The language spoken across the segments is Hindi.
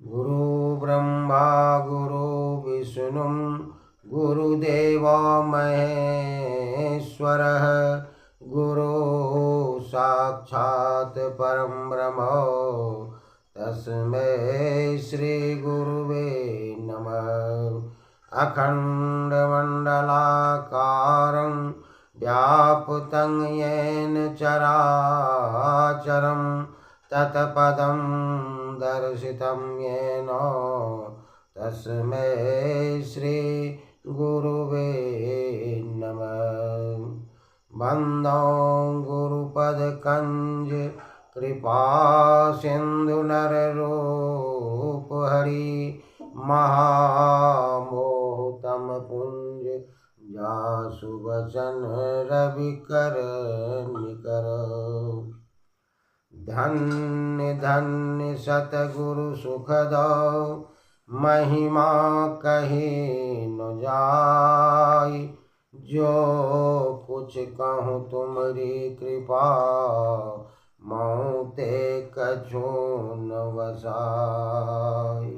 गुरु ब्रह्मा गुरु विष्णु गुरुदेवो महेश्वरः गुरु साक्षात् परं ब्रह्म तस्मै श्री गुरुवे नमः। अखण्डमण्डलाकारं व्याप्तं येन चराचरं तत्पदं दर्शितं येन तस्मै श्री गुरुवे नमः। वन्दो गुरुपदकञ्ज कृपा सिन्धु नररूप हरि महामोहतम पुंज जासु वचन रविकर निकर। धन्य धन्य सतगुरु सुखदो महिमा कही न जाय। जो कुछ कहूँ तुमरी कृपा मोते कछु न वसाय।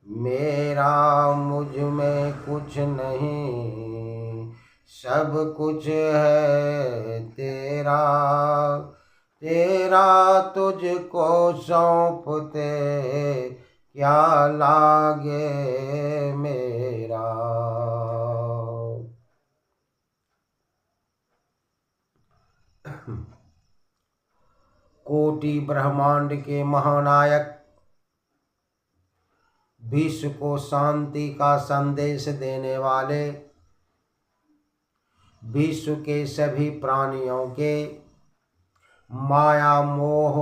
मेरा मुझ में कुछ नहीं सब कुछ है तेरा। तेरा तुझको सौंपते क्या लागे मेरा। कोटि ब्रह्मांड के महानायक विश्व को शांति का संदेश देने वाले विश्व के सभी प्राणियों के माया मोह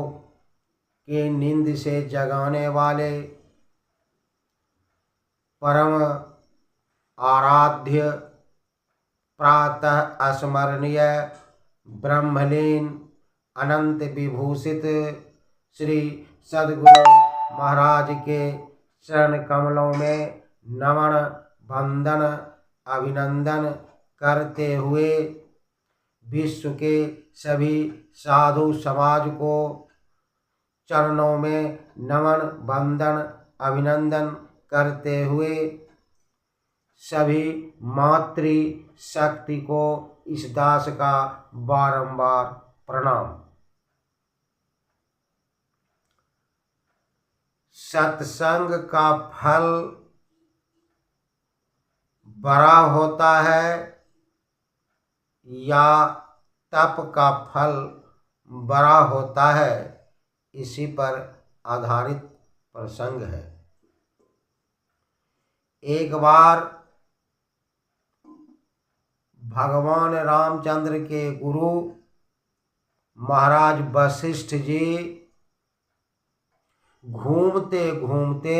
के नींद से जगाने वाले परम आराध्य प्रातः अस्मरणीय ब्रह्मलीन अनंत विभूषित श्री सद्गुरु महाराज के चरण कमलों में नमन वंदन अभिनंदन करते हुए विश्व के सभी साधु समाज को चरणों में नमन वंदन अभिनंदन करते हुए सभी मातृ शक्ति को इस दास का बारंबार प्रणाम। सत्संग का फल बड़ा होता है या तप का फल बड़ा होता है, इसी पर आधारित प्रसंग है। एक बार भगवान रामचंद्र के गुरु महाराज वशिष्ठ जी घूमते घूमते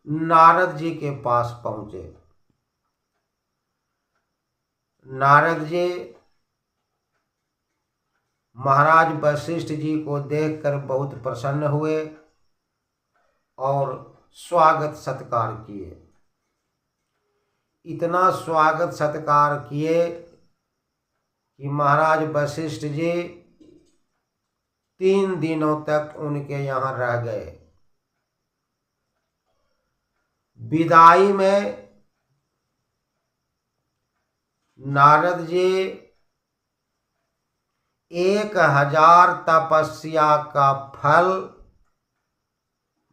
नारद जी के पास पहुंचे। नारद जी महाराज वशिष्ठ जी को देखकर बहुत प्रसन्न हुए और स्वागत सत्कार किए। इतना स्वागत सत्कार किए कि महाराज वशिष्ठ जी 3 दिनों तक उनके यहाँ रह गए। विदाई में नारद जी 1000 तपस्या का फल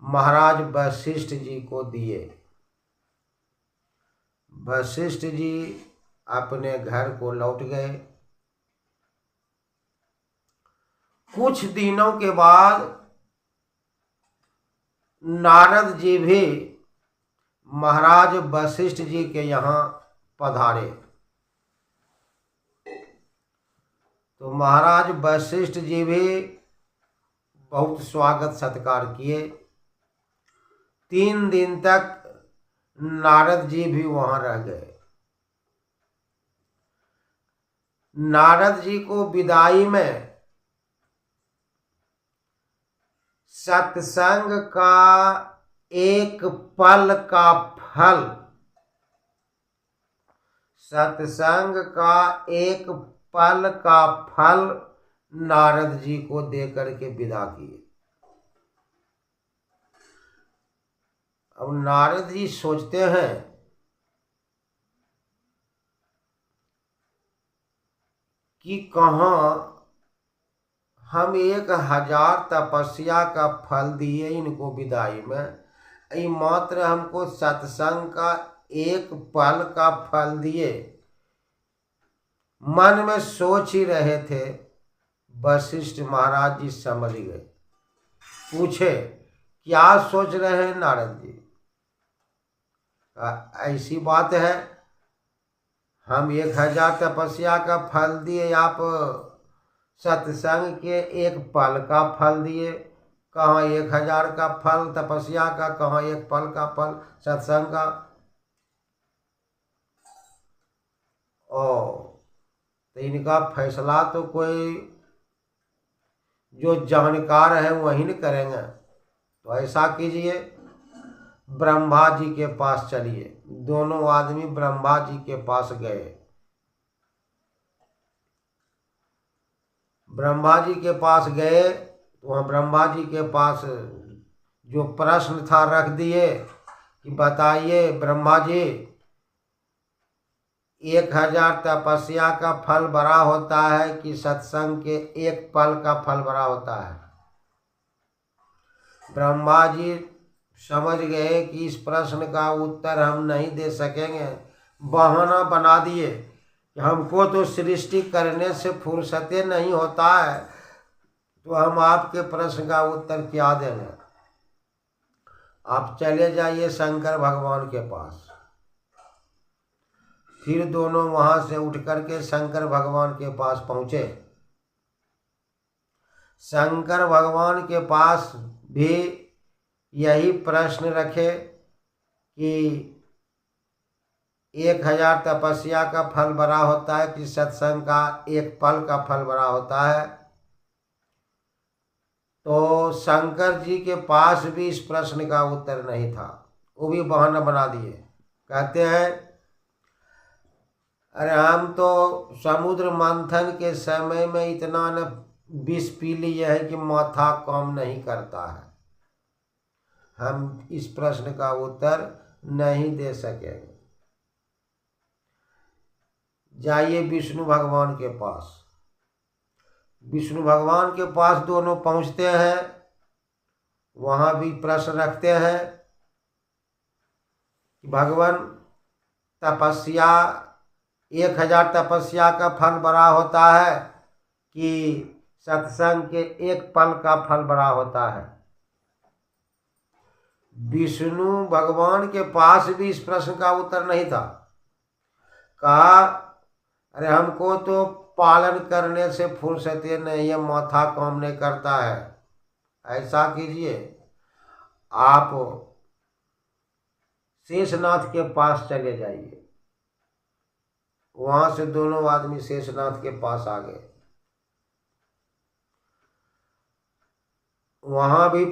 महाराज वशिष्ठ जी को दिए। वशिष्ठ जी अपने घर को लौट गए। कुछ दिनों के बाद नारद जी भी महाराज वशिष्ठ जी के यहाँ पधारे। तो महाराज वशिष्ठ जी भी बहुत स्वागत सत्कार किए। 3 दिन तक नारद जी भी वहां रह गए। नारद जी को विदाई में सत्संग का एक पल का फल, सत्संग का एक पल का फल नारद जी को देकर के विदा किए। अब नारद जी सोचते हैं कि कहाँ हम 1000 तपस्या का फल दिए इनको विदाई में, ये मात्र हमको सत्संग का एक पल का फल दिए। मन में सोच ही रहे थे, वशिष्ठ महाराज जी समझ गए। पूछे क्या सोच रहे हैं नारद जी? ऐसी बात है, हम 1000 तपस्या का फल दिए, आप सत्संग के एक पल का फल दिए। कहाँ 1000 का फल तपस्या का, कहाँ एक पल का फल सत्संग का। तो इनका फैसला तो कोई जो जानकार है वही न करेंगे। तो ऐसा कीजिए, ब्रह्मा जी के पास चलिए। दोनों आदमी ब्रह्मा जी के पास गए। ब्रह्मा जी के पास गए तो वहाँ ब्रह्मा जी के पास जो प्रश्न था रख दिए कि बताइए ब्रह्मा जी, 1000 तपस्या का फल बड़ा होता है कि सत्संग के एक पल का फल बड़ा होता है? ब्रह्मा जी समझ गए कि इस प्रश्न का उत्तर हम नहीं दे सकेंगे। बहाना बना दिए कि हमको तो सृष्टि करने से फुर्सते नहीं होता है, तो हम आपके प्रश्न का उत्तर क्या देंगे। आप चले जाइए शंकर भगवान के पास। फिर दोनों वहां से उठ करके शंकर भगवान के पास पहुंचे। शंकर भगवान के पास भी यही प्रश्न रखे कि 1000 तपस्या का फल बड़ा होता है कि सत्संग का एक पल का फल बड़ा होता है। तो शंकर जी के पास भी इस प्रश्न का उत्तर नहीं था, वो भी बहाना बना दिए। कहते हैं अरे हम तो समुद्र मंथन के समय में इतना न विष पी लिए है कि माथा काम नहीं करता है, हम इस प्रश्न का उत्तर नहीं दे सकेंगे। जाइए विष्णु भगवान के पास। विष्णु भगवान के पास दोनों पहुंचते हैं, वहां भी प्रश्न रखते हैं कि भगवान, तपस्या 1000 तपस्या का फल बड़ा होता है कि सत्संग के एक पल का फल बड़ा होता है? विष्णु भगवान के पास भी इस प्रश्न का उत्तर नहीं था। कहा अरे हमको तो पालन करने से फुर्सते नहीं है, माथा काम नहीं करता है। ऐसा कीजिए, आप शेषनाथ के पास चले जाइए। वहां से दोनों आदमी शेषनाथ के पास आ गए। वहां भी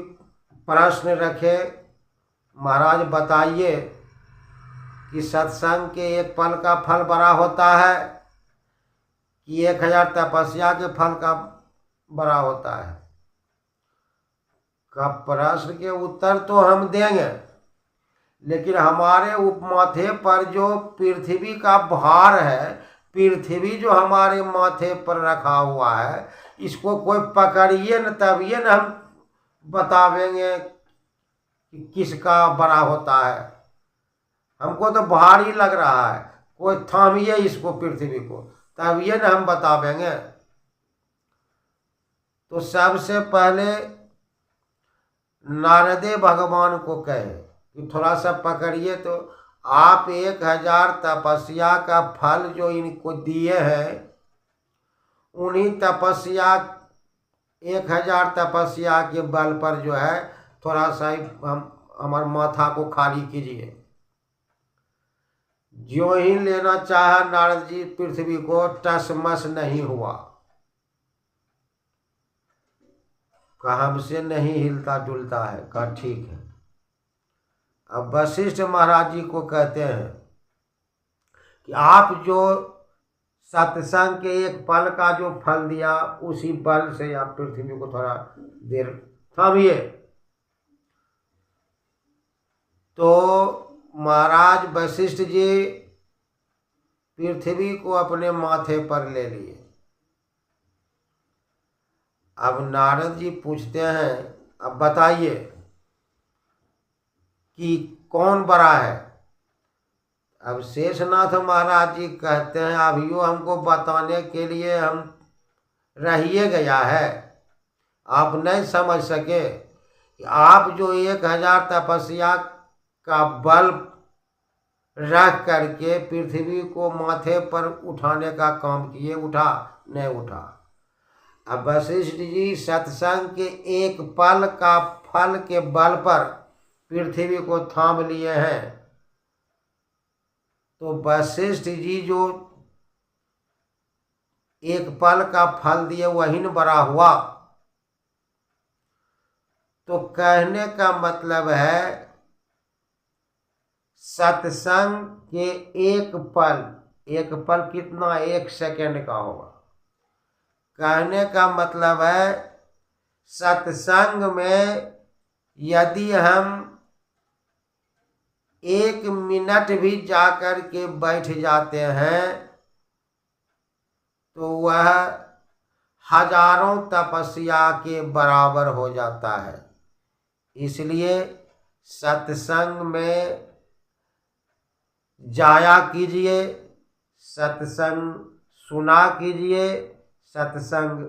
प्रश्न रखे, महाराज बताइए कि सत्संग के एक पल का फल बड़ा होता है कि 1000 तपस्या के फल का बड़ा होता है? का प्रश्न के उत्तर तो हम देंगे, लेकिन हमारे माथे पर जो पृथ्वी का भार है, पृथ्वी जो हमारे माथे पर रखा हुआ है, इसको कोई पकड़िए न, तभी न हम बतावेंगे कि किसका बड़ा होता है। हमको तो भारी लग रहा है, कोई थामिए इसको, पृथ्वी को, तभी न हम बतावेंगे। तो सबसे पहले नारदे भगवान को कहे कि थोड़ा सा पकड़िए, तो आप 1000 तपस्या का फल जो इनको दिए हैं, उन्हीं तपस्या 1000 तपस्या के बल पर जो है थोड़ा सा हम हमारे माथा को खाली कीजिए। जो ही लेना चाहा नारद जी पृथ्वी को, टस मस नहीं हुआ, कहा हमसे नहीं हिलता डुलता है। कहा ठीक है। अब वशिष्ठ महाराज जी को कहते हैं कि आप जो सत्संग के एक पल का जो फल दिया, उसी बल से आप पृथ्वी को थोड़ा देर थामिए। तो महाराज वशिष्ठ जी पृथ्वी को अपने माथे पर ले लिए। अब नारद जी पूछते हैं, अब बताइए कि कौन बड़ा है। अब शेषनाथ महाराज जी कहते हैं, अभियो हमको बताने के लिए हम रहिए गया है, आप नहीं समझ सके कि आप जो 1000 तपस्या का बल रख करके पृथ्वी को माथे पर उठाने का काम किए, उठा नहीं उठा। अब वशिष्ठ जी सत्संग के एक पल का फल के बल पर पृथ्वी को थाम लिए हैं। तो वशिष्ठ जी जो एक पल का फल दिए वही न बड़ा हुआ। तो कहने का मतलब है सत्संग के एक पल कितना, 1 सेकंड का होगा। कहने का मतलब है सत्संग में यदि हम 1 मिनट भी जाकर के बैठ जाते हैं तो वह हजारों तपस्या के बराबर हो जाता है। इसलिए सत्संग में जाया कीजिए, सत्संग सुना कीजिए, सत्संग